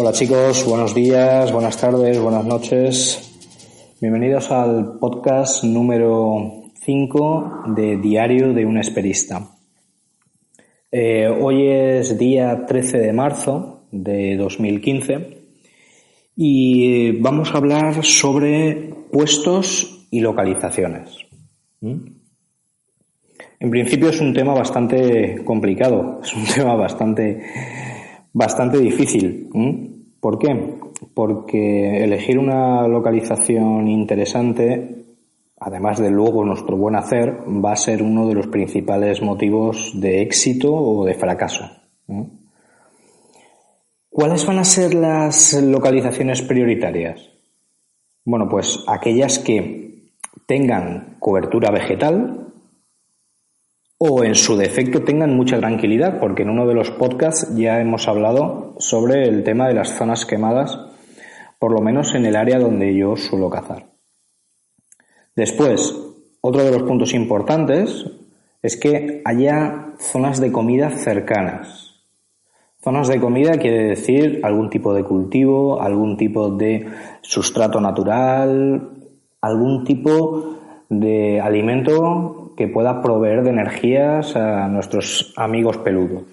Hola chicos, buenos días, buenas tardes, buenas noches. Bienvenidos al podcast número 5 de Diario de un Esperista. Hoy es día 13 de marzo de 2015 y vamos a hablar sobre puestos y localizaciones. En principio es un tema bastante complicado, es un tema bastante difícil. ¿Por qué? Porque elegir una localización interesante, además de luego nuestro buen hacer, va a ser uno de los principales motivos de éxito o de fracaso. ¿Cuáles van a ser las localizaciones prioritarias? Bueno, pues aquellas que tengan cobertura vegetal o en su defecto tengan mucha tranquilidad, porque en uno de los podcasts ya hemos hablado sobre el tema de las zonas quemadas, por lo menos en el área donde yo suelo cazar. Después, otro de los puntos importantes es que haya zonas de comida cercanas. Zonas de comida quiere decir algún tipo de cultivo, algún tipo de sustrato natural, algún tipo de alimento que pueda proveer de energías a nuestros amigos peludos.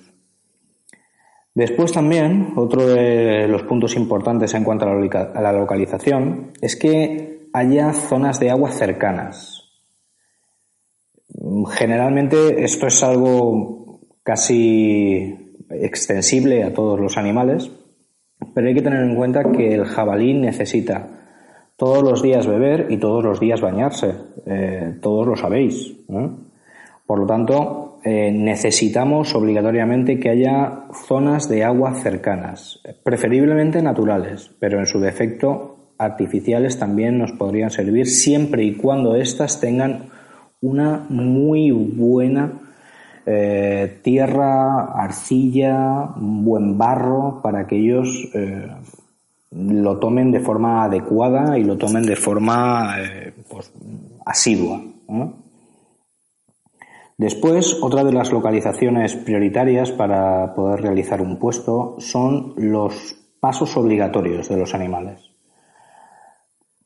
Después también, otro de los puntos importantes en cuanto a la localización es que haya zonas de agua cercanas. Generalmente esto es algo casi extensible a todos los animales, pero hay que tener en cuenta que el jabalí necesita todos los días beber y todos los días bañarse, todos lo sabéis, ¿no? Por lo tanto, necesitamos obligatoriamente que haya zonas de agua cercanas, preferiblemente naturales, pero en su defecto artificiales también nos podrían servir siempre y cuando éstas tengan una muy buena tierra, arcilla, un buen barro para que ellos lo tomen de forma adecuada y lo tomen de forma asidua, ¿no? Después, otra de las localizaciones prioritarias para poder realizar un puesto son los pasos obligatorios de los animales.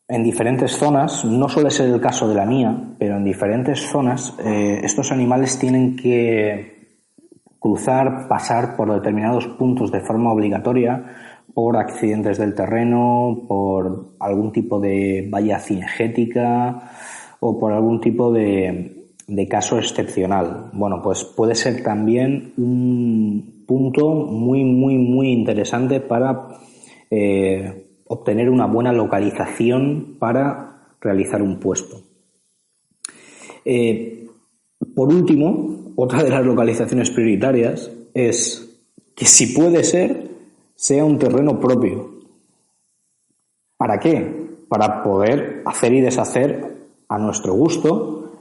En diferentes zonas, no suele ser el caso de la mía, pero en diferentes zonas estos animales tienen que pasar por determinados puntos de forma obligatoria por accidentes del terreno, por algún tipo de valla cinegética o por algún tipo de caso excepcional. Bueno, pues puede ser también un punto muy interesante para obtener una buena localización para realizar un puesto. Por último, otra de las localizaciones prioritarias es que, si puede ser, sea un terreno propio. ¿Para qué? Para poder hacer y deshacer a nuestro gusto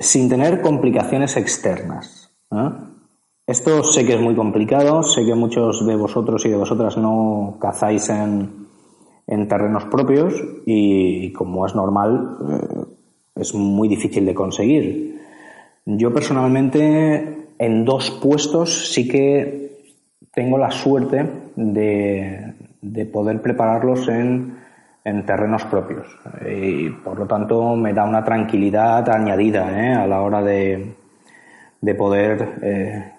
sin tener complicaciones externas, ¿eh? Esto sé que es muy complicado, sé que muchos de vosotros y de vosotras no cazáis en terrenos propios y como es normal, es muy difícil de conseguir. Yo personalmente en 2 puestos sí que tengo la suerte de poder prepararlos en terrenos propios y por lo tanto me da una tranquilidad añadida a la hora de poder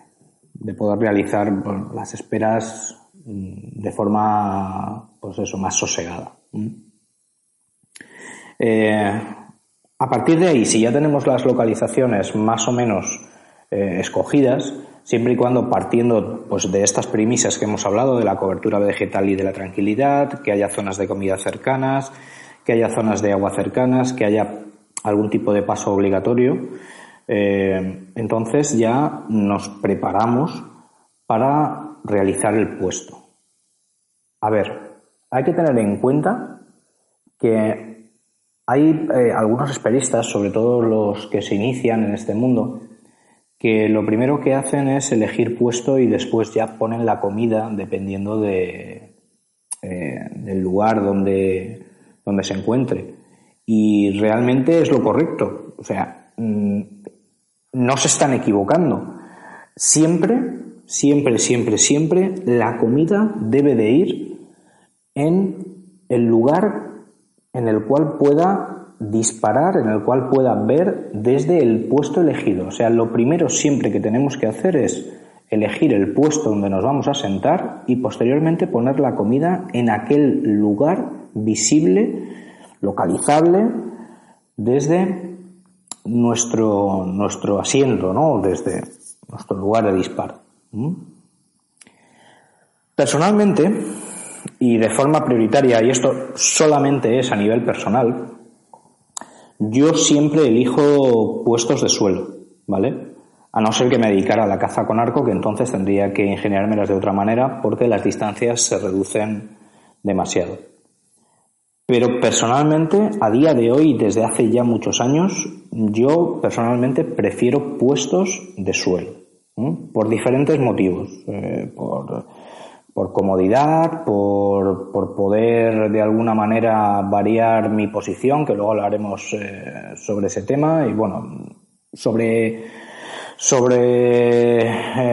realizar las esperas de forma más sosegada. A partir de ahí, si ya tenemos las localizaciones más o menos escogidas, siempre y cuando partiendo de estas premisas que hemos hablado, de la cobertura vegetal y de la tranquilidad, que haya zonas de comida cercanas, que haya zonas de agua cercanas, que haya algún tipo de paso obligatorio, entonces ya nos preparamos para realizar el puesto. A ver, hay que tener en cuenta que hay algunos esperistas, sobre todo los que se inician en este mundo, que lo primero que hacen es elegir puesto y después ya ponen la comida dependiendo del lugar donde se encuentre. Y realmente es lo correcto. O sea, no se están equivocando. Siempre siempre, siempre, siempre, la comida debe de ir en el lugar en el cual pueda disparar, en el cual pueda ver desde el puesto elegido. O sea, lo primero siempre que tenemos que hacer es elegir el puesto donde nos vamos a sentar y posteriormente poner la comida en aquel lugar visible, localizable, desde nuestro asiento, ¿no? Desde nuestro lugar de disparo. Personalmente, y de forma prioritaria, y esto solamente es a nivel personal, yo siempre elijo puestos de suelo, ¿vale? A no ser que me dedicara a la caza con arco, que entonces tendría que ingeniármelas de otra manera porque las distancias se reducen demasiado. Pero personalmente, a día de hoy, desde hace ya muchos años, yo personalmente prefiero puestos de suelo, por diferentes motivos, por comodidad, por poder de alguna manera variar mi posición, que luego hablaremos sobre ese tema, y bueno, sobre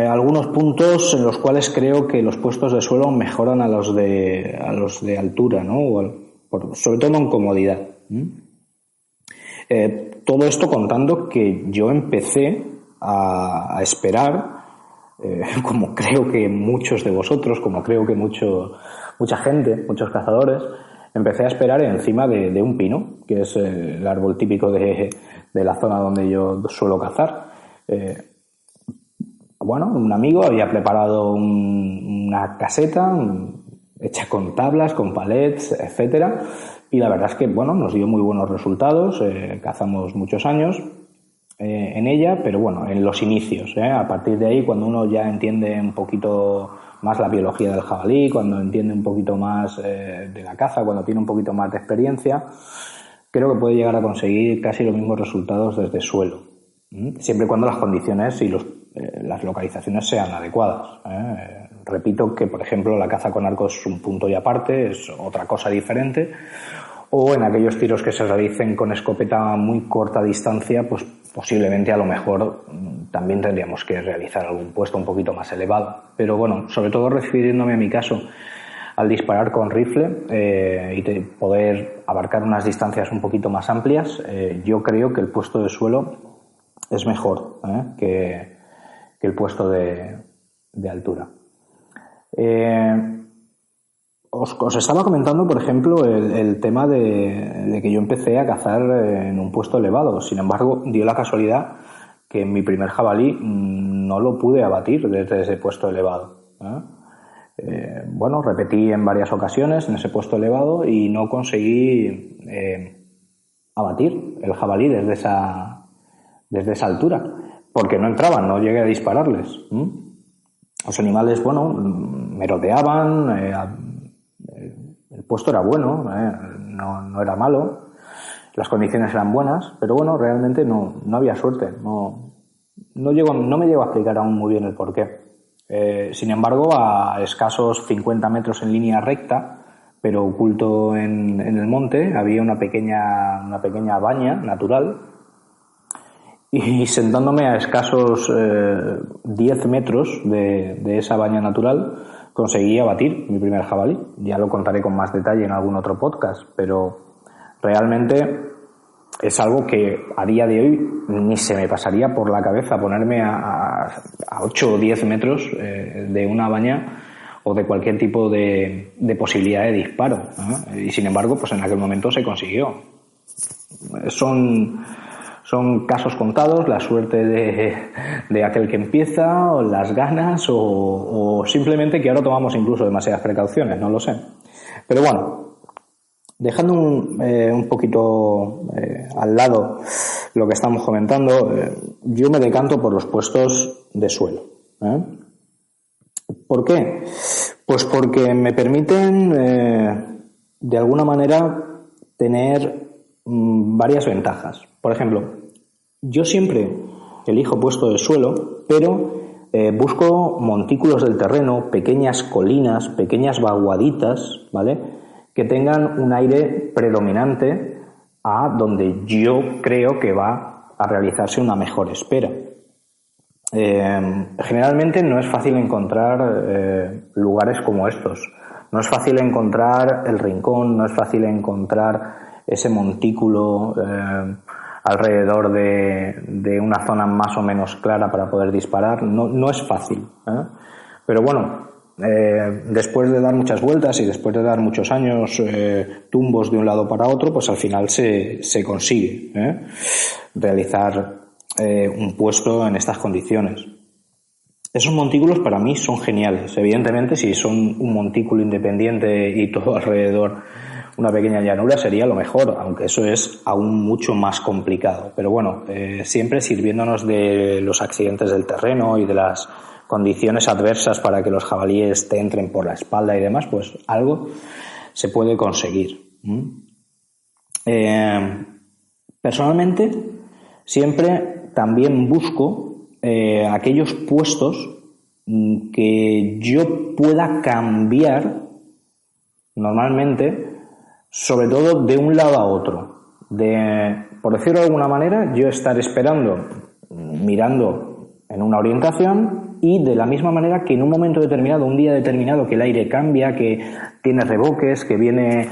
algunos puntos en los cuales creo que los puestos de suelo mejoran a los de altura, ¿no? Sobre todo en comodidad. Todo esto contando que yo empecé a esperar, como creo que muchos de vosotros, como creo que mucha gente, muchos cazadores, empecé a esperar encima de un pino, que es el árbol típico de la zona donde yo suelo cazar. Bueno, un amigo había preparado una caseta hecha con tablas, con palets, etcétera, y la verdad es que bueno, nos dio muy buenos resultados. Cazamos muchos años en ella, pero bueno, en los inicios, a partir de ahí, cuando uno ya entiende un poquito más la biología del jabalí, cuando entiende un poquito más de la caza, cuando tiene un poquito más de experiencia, creo que puede llegar a conseguir casi los mismos resultados desde suelo, siempre y cuando las condiciones y las localizaciones sean adecuadas. Repito que, por ejemplo, la caza con arco es un punto y aparte, es otra cosa diferente, o en aquellos tiros que se realicen con escopeta a muy corta distancia, pues posiblemente a lo mejor también tendríamos que realizar algún puesto un poquito más elevado. Pero bueno, sobre todo refiriéndome a mi caso, al disparar con rifle y poder abarcar unas distancias un poquito más amplias, yo creo que el puesto de suelo es mejor que el puesto de altura. Os estaba comentando, por ejemplo, el tema de que yo empecé a cazar en un puesto elevado. Sin embargo, dio la casualidad que en mi primer jabalí no lo pude abatir desde ese puesto elevado. Bueno, repetí en varias ocasiones en ese puesto elevado y no conseguí abatir el jabalí desde esa altura, porque no entraban, no llegué a dispararles. Los animales, bueno, merodeaban, el puesto era bueno, no era malo, las condiciones eran buenas, pero bueno, realmente no había suerte, no me llego a explicar aún muy bien el porqué. Sin embargo, a escasos 50 metros en línea recta, pero oculto en el monte, había una pequeña baña natural, y sentándome a escasos 10 metros de esa baña natural, conseguí abatir mi primer jabalí. Ya lo contaré con más detalle en algún otro podcast, pero realmente es algo que a día de hoy ni se me pasaría por la cabeza ponerme a 8 o 10 metros de una baña o de cualquier tipo de posibilidad de disparo, y sin embargo, pues en aquel momento se consiguió. Son casos contados, la suerte de aquel que empieza, o las ganas, o simplemente que ahora tomamos incluso demasiadas precauciones, no lo sé. Pero bueno, dejando un poquito al lado lo que estamos comentando, yo me decanto por los puestos de suelo. ¿Por qué? Pues porque me permiten de alguna manera tener varias ventajas. Por ejemplo, yo siempre elijo puesto de suelo, pero busco montículos del terreno, pequeñas colinas, pequeñas vaguaditas, ¿vale?, que tengan un aire predominante a donde yo creo que va a realizarse una mejor espera. Generalmente no es fácil encontrar lugares como estos. No es fácil encontrar el rincón, no es fácil encontrar ese montículo alrededor de una zona más o menos clara para poder disparar. No es fácil, ¿eh? Pero bueno, después de dar muchas vueltas y después de dar muchos años tumbos de un lado para otro, pues al final se consigue realizar un puesto en estas condiciones. Esos montículos para mí son geniales. Evidentemente, si son un montículo independiente y todo alrededor una pequeña llanura, sería lo mejor, aunque eso es aún mucho más complicado. Pero bueno, siempre sirviéndonos de los accidentes del terreno y de las condiciones adversas para que los jabalíes te entren por la espalda y demás, pues algo se puede conseguir. Personalmente, siempre también busco aquellos puestos que yo pueda cambiar normalmente, sobre todo de un lado a otro. Por decirlo de alguna manera, yo estar esperando, mirando en una orientación, y de la misma manera que en un momento determinado, un día determinado, que el aire cambia, que tiene revoques, que viene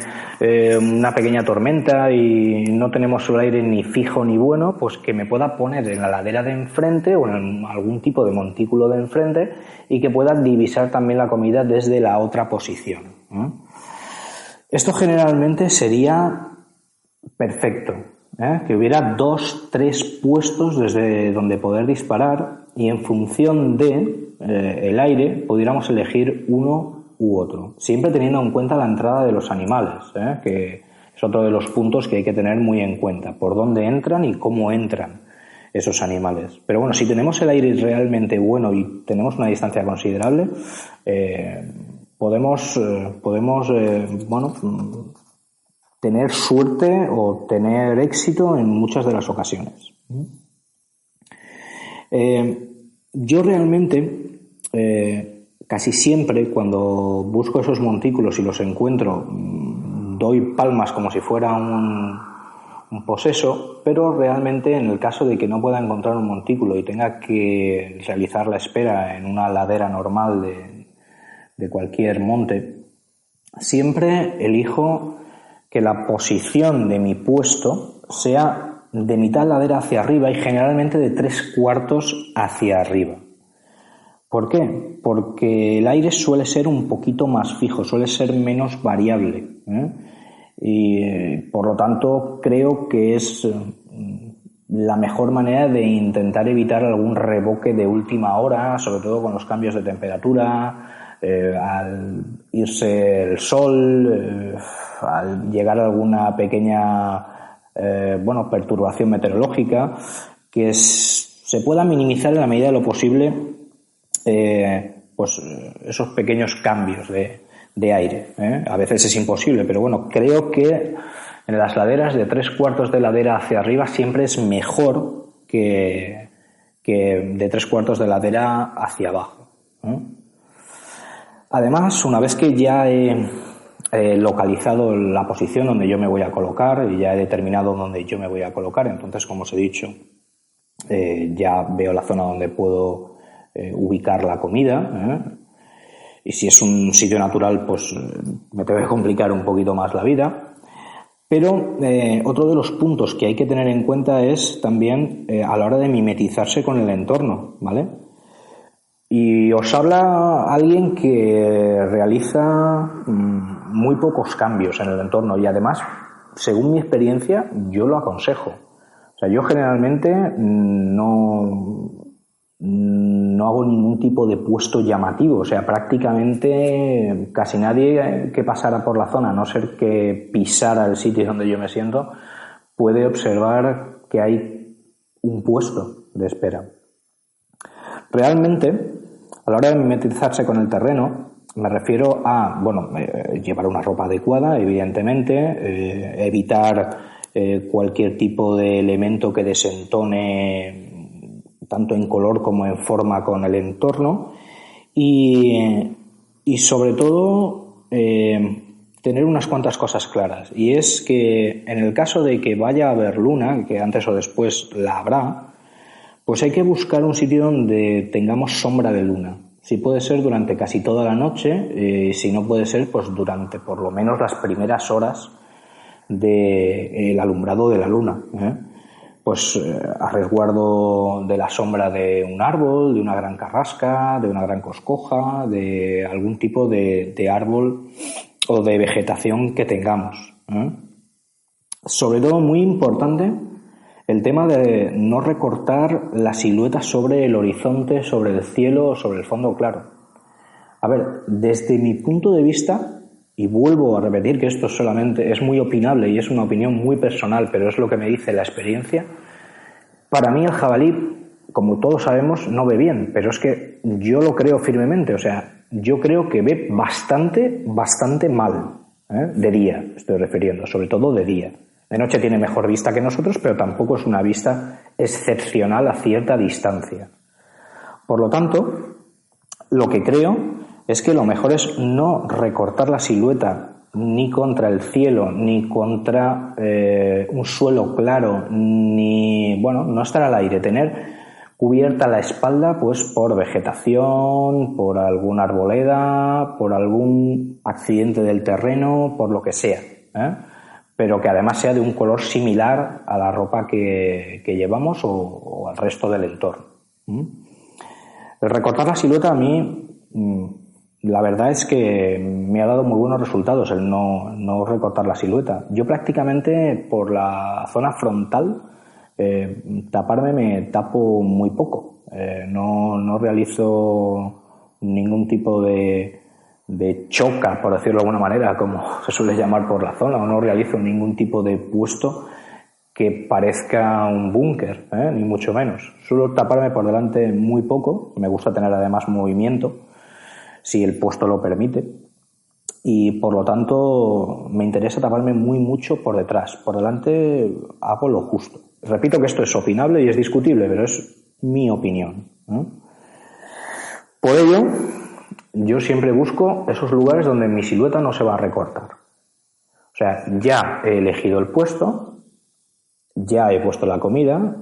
una pequeña tormenta y no tenemos el aire ni fijo ni bueno, pues que me pueda poner en la ladera de enfrente o en algún tipo de montículo de enfrente y que pueda divisar también la comida desde la otra posición. Esto generalmente sería perfecto, que hubiera 2-3 puestos desde donde poder disparar y en función de el aire pudiéramos elegir uno u otro, siempre teniendo en cuenta la entrada de los animales, que es otro de los puntos que hay que tener muy en cuenta, por dónde entran y cómo entran esos animales. Pero bueno, si tenemos el aire realmente bueno y tenemos una distancia considerable, podemos tener suerte o tener éxito en muchas de las ocasiones. Yo realmente casi siempre cuando busco esos montículos y los encuentro doy palmas como si fuera un poseso, pero realmente en el caso de que no pueda encontrar un montículo y tenga que realizar la espera en una ladera normal de cualquier monte, siempre elijo que la posición de mi puesto sea de mitad ladera hacia arriba y generalmente de 3/4 hacia arriba. ¿Por qué? Porque el aire suele ser un poquito más fijo, suele ser menos variable, y por lo tanto creo que es la mejor manera de intentar evitar algún revoque de última hora, sobre todo con los cambios de temperatura, al irse el sol, al llegar a alguna pequeña perturbación meteorológica, que se pueda minimizar en la medida de lo posible esos pequeños cambios de aire. A veces es imposible, pero bueno, creo que en las laderas de 3/4 de ladera hacia arriba siempre es mejor que de 3/4 de ladera hacia abajo. Además, una vez que ya he localizado la posición donde yo me voy a colocar y ya he determinado dónde yo me voy a colocar, entonces, como os he dicho, ya veo la zona donde puedo ubicar la comida, y si es un sitio natural, pues me tengo que complicar un poquito más la vida. Pero otro de los puntos que hay que tener en cuenta es también a la hora de mimetizarse con el entorno, ¿vale? Y os habla alguien que realiza muy pocos cambios en el entorno y además, según mi experiencia, yo lo aconsejo. O sea, yo generalmente no hago ningún tipo de puesto llamativo. O sea, prácticamente casi nadie que pasara por la zona, a no ser que pisara el sitio donde yo me siento, puede observar que hay un puesto de espera. Realmente, a la hora de mimetizarse con el terreno, me refiero a, llevar una ropa adecuada, evidentemente, evitar cualquier tipo de elemento que desentone tanto en color como en forma con el entorno y sobre todo tener unas cuantas cosas claras, y es que en el caso de que vaya a haber luna, que antes o después la habrá, Pues hay que buscar un sitio donde tengamos sombra de luna. Si puede ser durante casi toda la noche, si no puede ser, pues durante por lo menos las primeras horas del alumbrado de la luna. Pues a resguardo de la sombra de un árbol, de una gran carrasca, de una gran coscoja, de algún tipo de árbol o de vegetación que tengamos. Sobre todo, muy importante, el tema de no recortar la silueta sobre el horizonte, sobre el cielo o sobre el fondo claro. A ver, desde mi punto de vista, y vuelvo a repetir que esto solamente es muy opinable y es una opinión muy personal, pero es lo que me dice la experiencia, para mí el jabalí, como todos sabemos, no ve bien, pero es que yo lo creo firmemente, o sea, yo creo que ve bastante mal, de día estoy refiriendo, sobre todo de día. De noche tiene mejor vista que nosotros, pero tampoco es una vista excepcional a cierta distancia. Por lo tanto, lo que creo es que lo mejor es no recortar la silueta ni contra el cielo, ni contra un suelo claro, ni, bueno, no estar al aire, tener cubierta la espalda pues por vegetación, por alguna arboleda, por algún accidente del terreno, por lo que sea, pero que además sea de un color similar a la ropa que llevamos o al resto del entorno. El recortar la silueta a mí, la verdad es que me ha dado muy buenos resultados el no recortar la silueta. Yo prácticamente por la zona frontal taparme me tapo muy poco. No realizo ningún tipo de choca, por decirlo de alguna manera, como se suele llamar por la zona, o no realizo ningún tipo de puesto que parezca un búnker, ni mucho menos. Suelo taparme por delante muy poco, me gusta tener además movimiento, si el puesto lo permite, y por lo tanto me interesa taparme muy mucho por detrás. Por delante hago lo justo. Repito que esto es opinable y es discutible, pero es mi opinión. Por ello, yo siempre busco esos lugares donde mi silueta no se va a recortar. O sea, ya he elegido el puesto, ya he puesto la comida,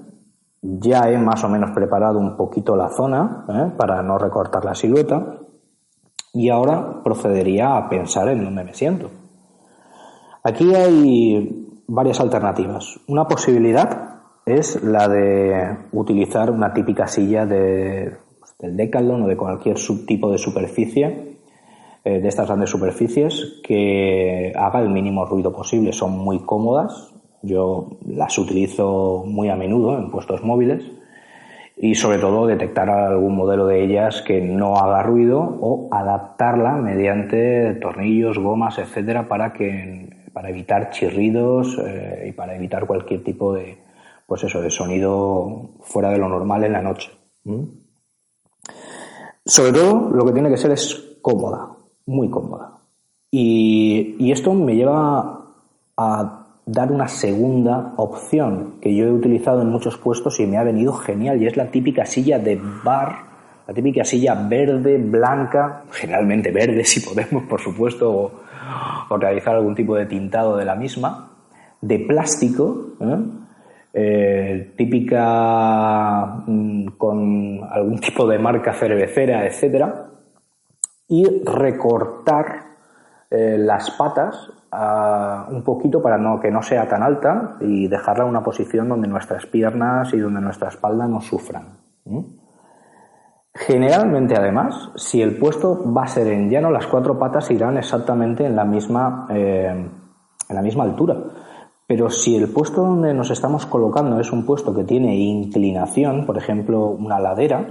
ya he más o menos preparado un poquito la zona para no recortar la silueta, y ahora procedería a pensar en dónde me siento. Aquí hay varias alternativas. Una posibilidad es la de utilizar una típica silla del Decathlon o de cualquier subtipo de superficie, de estas grandes superficies, que haga el mínimo ruido posible. Son muy cómodas, yo las utilizo muy a menudo en puestos móviles, y sobre todo detectar algún modelo de ellas que no haga ruido o adaptarla mediante tornillos, gomas, etcétera, para evitar chirridos y para evitar cualquier tipo de, pues eso, de sonido fuera de lo normal en la noche. Sobre todo lo que tiene que ser es cómoda, muy cómoda. Y esto me lleva a dar una segunda opción que yo he utilizado en muchos puestos y me ha venido genial, y es la típica silla de bar, la típica silla verde, blanca, generalmente verde si podemos, por supuesto, o realizar algún tipo de tintado de la misma, de plástico, típica con algún tipo de marca cervecera, etcétera, y recortar las patas un poquito para que no sea tan alta y dejarla en una posición donde nuestras piernas y donde nuestra espalda no sufran. Generalmente, además, si el puesto va a ser en llano, las cuatro patas irán exactamente en la misma altura. Pero si el puesto donde nos estamos colocando es un puesto que tiene inclinación, por ejemplo, una ladera,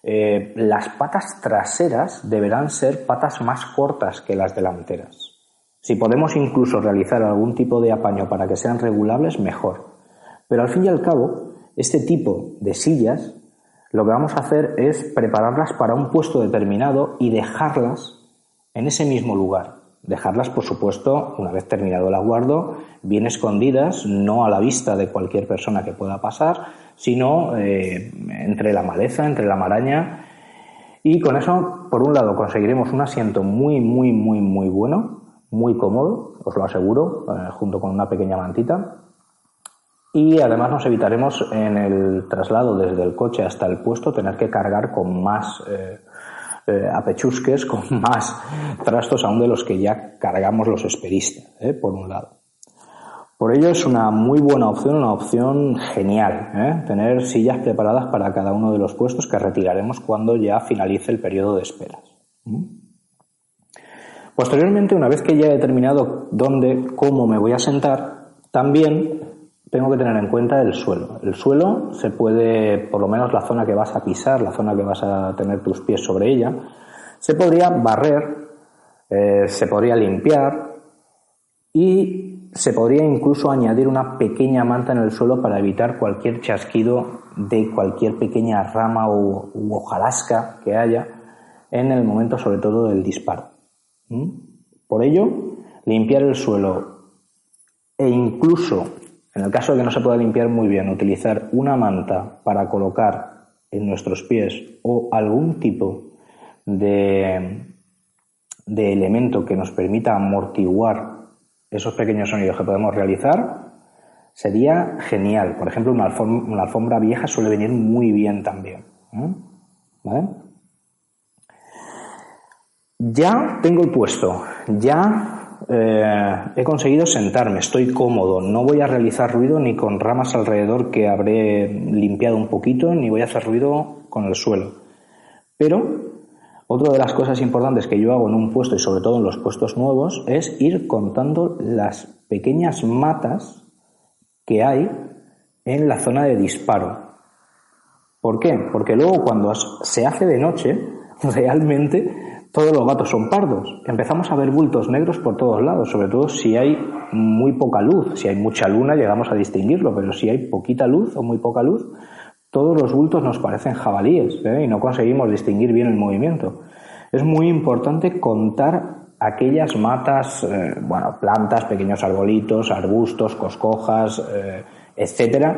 las patas traseras deberán ser patas más cortas que las delanteras. Si podemos incluso realizar algún tipo de apaño para que sean regulables, mejor. Pero al fin y al cabo, este tipo de sillas, lo que vamos a hacer es prepararlas para un puesto determinado y dejarlas en ese mismo lugar. Dejarlas, por supuesto, una vez terminado el aguardo, bien escondidas, no a la vista de cualquier persona que pueda pasar, sino entre la maleza, entre la maraña. Y con eso, por un lado, conseguiremos un asiento muy bueno, muy cómodo, os lo aseguro, junto con una pequeña mantita. y además nos evitaremos en el traslado desde el coche hasta el puesto tener que cargar con más apechusques, con más trastos aún de los que ya cargamos los esperistas, por un lado. Por ello es una muy buena opción, una opción genial, tener sillas preparadas para cada uno de los puestos que retiraremos cuando ya finalice el periodo de esperas. Posteriormente, una vez que ya he determinado dónde, cómo me voy a sentar, también tengo que tener en cuenta el suelo. El suelo se puede, por lo menos la zona que vas a pisar, la zona que vas a tener tus pies sobre ella, se podría barrer, se podría limpiar y se podría incluso añadir una pequeña manta en el suelo para evitar cualquier chasquido de cualquier pequeña rama u hojarasca que haya en el momento, sobre todo, del disparo. Por ello, limpiar el suelo e incluso, en el caso de que no se pueda limpiar muy bien, utilizar una manta para colocar en nuestros pies o algún tipo de elemento que nos permita amortiguar esos pequeños sonidos que podemos realizar, sería genial. Por ejemplo, una alfombra vieja suele venir muy bien también. ¿Vale? Ya tengo el puesto, ya he conseguido sentarme, estoy cómodo, no voy a realizar ruido ni con ramas alrededor que habré limpiado un poquito, ni voy a hacer ruido con el suelo. Pero otra de las cosas importantes que yo hago en un puesto y sobre todo en los puestos nuevos es ir contando las pequeñas matas que hay en la zona de disparo. ¿Por qué? Porque luego cuando se hace de noche, realmente todos los gatos son pardos. Empezamos a ver bultos negros por todos lados, sobre todo si hay muy poca luz. Si hay mucha luna llegamos a distinguirlo, pero si hay poquita luz o muy poca luz, todos los bultos nos parecen jabalíes, y no conseguimos distinguir bien el movimiento. Es muy importante contar aquellas matas, plantas, pequeños arbolitos, arbustos, coscojas, etcétera,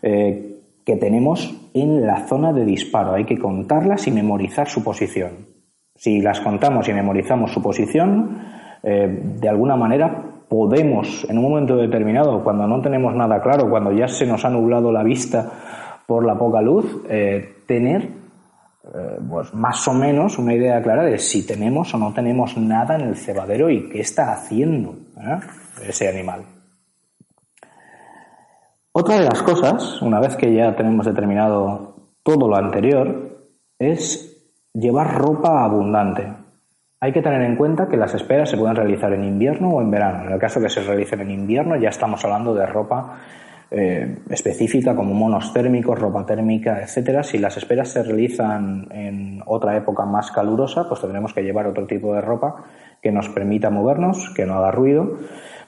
que tenemos en la zona de disparo. Hay que contarlas y memorizar su posición. Si las contamos y memorizamos su posición, de alguna manera podemos, en un momento determinado, cuando no tenemos nada claro, cuando ya se nos ha nublado la vista por la poca luz, tener más o menos una idea clara de si tenemos o no tenemos nada en el cebadero y qué está haciendo ese animal. Otra de las cosas, una vez que ya tenemos determinado todo lo anterior, es llevar ropa abundante. Hay que tener en cuenta que las esperas se pueden realizar en invierno o en verano. En el caso que se realicen en invierno ya estamos hablando de ropa específica como monos térmicos, ropa térmica, etcétera. Si las esperas se realizan en otra época más calurosa, pues tendremos que llevar otro tipo de ropa que nos permita movernos, que no haga ruido,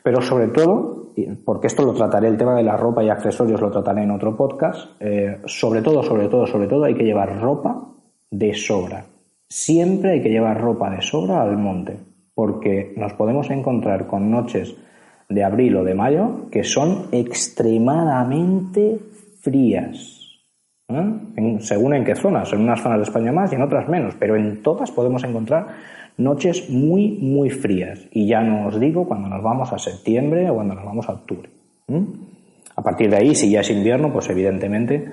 pero sobre todo, porque esto lo trataré, el tema de la ropa y accesorios lo trataré en otro podcast, sobre todo hay que llevar ropa de sobra. Siempre hay que llevar ropa de sobra al monte, porque nos podemos encontrar con noches de abril o de mayo que son extremadamente frías, según en qué zonas, en unas zonas de España más y en otras menos, pero en todas podemos encontrar noches muy muy frías, y ya no os digo cuando nos vamos a septiembre o cuando nos vamos a octubre. A partir de ahí, si ya es invierno, pues evidentemente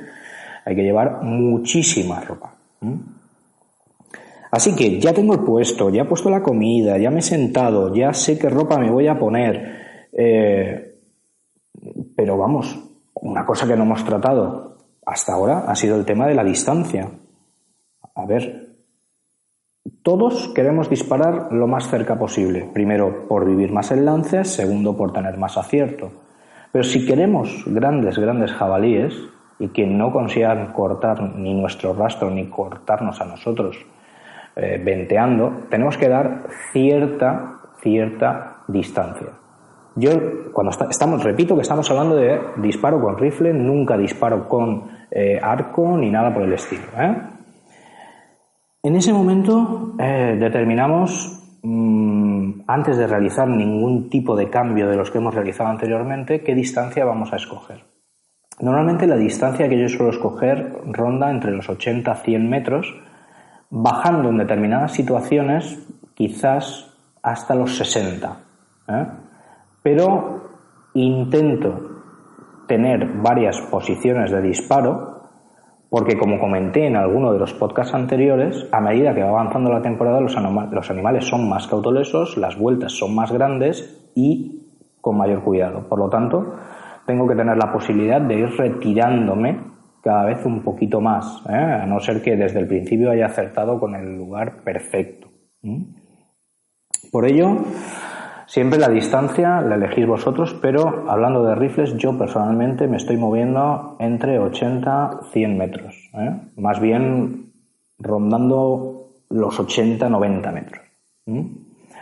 hay que llevar muchísima ropa. Así que ya tengo el puesto, ya he puesto la comida, ya me he sentado, ya sé qué ropa me voy a poner. Pero vamos, una cosa que no hemos tratado hasta ahora ha sido el tema de la distancia. A ver, todos queremos disparar lo más cerca posible. Primero, por vivir más en lances, segundo, por tener más acierto. Pero si queremos grandes jabalíes y que no consigan cortar ni nuestro rastro ni cortarnos a nosotros venteando, tenemos que dar cierta distancia. Yo, cuando repito que estamos hablando de disparo con rifle, nunca disparo con arco ni nada por el estilo. En ese momento determinamos, antes de realizar ningún tipo de cambio de los que hemos realizado anteriormente, qué distancia vamos a escoger. Normalmente la distancia que yo suelo escoger ronda entre los 80 a 100 metros, bajando en determinadas situaciones quizás hasta los 60. Pero intento tener varias posiciones de disparo, porque como comenté en alguno de los podcasts anteriores, a medida que va avanzando la temporada los animales son más cautelosos, las vueltas son más grandes y con mayor cuidado. Por lo tanto, tengo que tener la posibilidad de ir retirándome cada vez un poquito más, a no ser que desde el principio haya acertado con el lugar perfecto. Por ello, siempre la distancia la elegís vosotros, pero hablando de rifles, yo personalmente me estoy moviendo entre 80 y 100 metros, más bien rondando los 80-90 metros.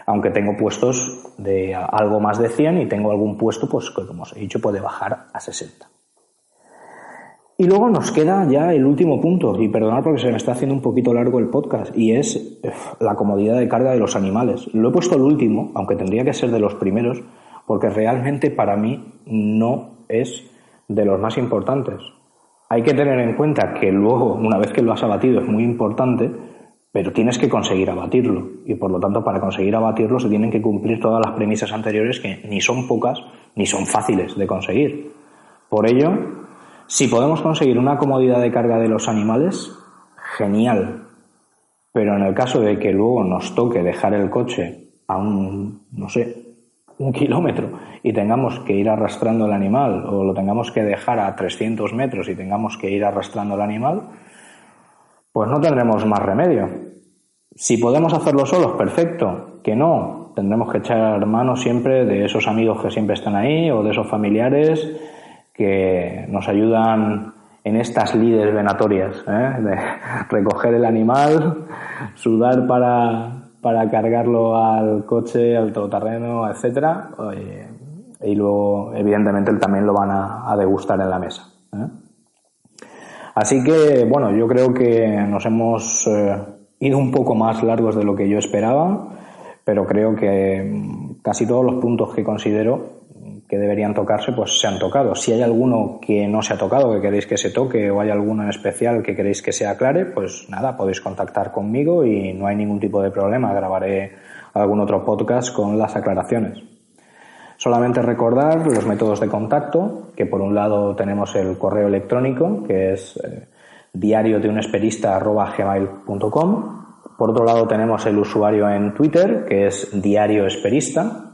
Aunque tengo puestos de algo más de 100 y tengo algún puesto pues que, como os he dicho, puede bajar a 60. Y luego nos queda ya el último punto, y perdonad porque se me está haciendo un poquito largo el podcast, y es la comodidad de carga de los animales. Lo he puesto el último, aunque tendría que ser de los primeros, porque realmente para mí no es de los más importantes. Hay que tener en cuenta que luego, una vez que lo has abatido, es muy importante, pero tienes que conseguir abatirlo. Y por lo tanto, para conseguir abatirlo se tienen que cumplir todas las premisas anteriores, que ni son pocas ni son fáciles de conseguir. Por ello, si podemos conseguir una comodidad de carga de los animales, genial. Pero en el caso de que luego nos toque dejar el coche a un kilómetro y tengamos que ir arrastrando el animal, o lo tengamos que dejar a 300 metros y tengamos que ir arrastrando el animal, pues no tendremos más remedio. Si podemos hacerlo solos, perfecto. Que no, tendremos que echar mano siempre de esos amigos que siempre están ahí, o de esos familiares que nos ayudan en estas lides venatorias, de recoger el animal, sudar para cargarlo al coche, al todoterreno, etcétera, y luego evidentemente también lo van a degustar en la mesa. Así que bueno, yo creo que nos hemos ido un poco más largos de lo que yo esperaba, pero creo que casi todos los puntos que considero que deberían tocarse, pues se han tocado. Si hay alguno que no se ha tocado, que queréis que se toque, o hay alguno en especial que queréis que se aclare, pues nada, podéis contactar conmigo y no hay ningún tipo de problema. Grabaré algún otro podcast con las aclaraciones. Solamente recordar los métodos de contacto, que por un lado tenemos el correo electrónico, que es diariodeunesperista@gmail.com. Por otro lado tenemos el usuario en Twitter, que es diarioesperista.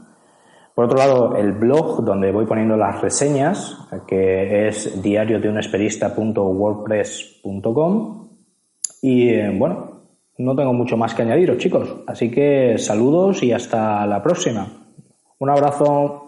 Por otro lado, el blog donde voy poniendo las reseñas, que es diariodeunesperista.wordpress.com. Y bueno, no tengo mucho más que añadiros, chicos. Así que saludos y hasta la próxima. Un abrazo.